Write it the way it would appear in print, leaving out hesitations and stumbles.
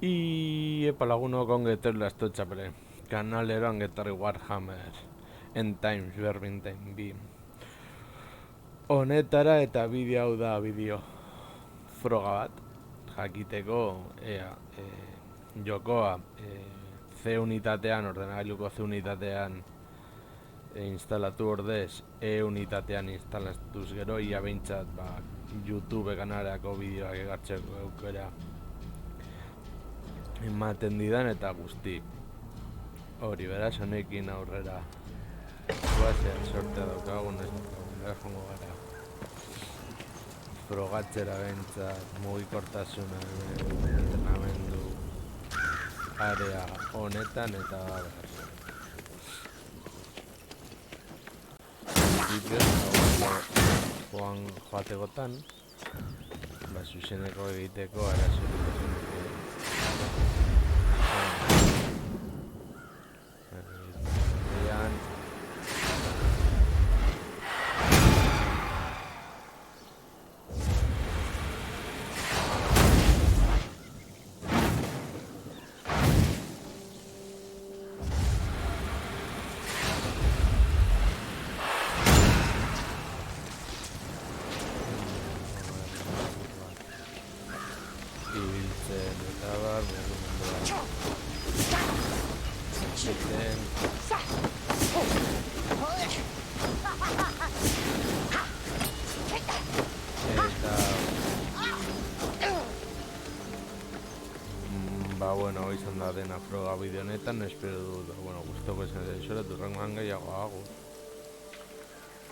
Epa lagunok ongetorri lastotxapele. Kanalero ongetorri Warhammer End Times berbintain bi. Honetara eta bideo hau da bideo froga bat. Jakiteko ea jokoa C unitatean, ordenagailuko C unitatean instalatu ordez E unitatean instalatuz gero ia behintzat YouTube kanaleko bideoak egartzeko aukera ematen didan eta guzti hori beraz honekin aurrera guazen sortea daukagun ez jongo gara frogatzera behintzat mugikortasuna entrenamendu area honetan eta joategotan zuzeneko egiteko arazorik ibiltzen eta mugimendua egiten eta bueno, izan da dena froga bideo honetan, espero dut, gustoko izan da, durrangoan gehiago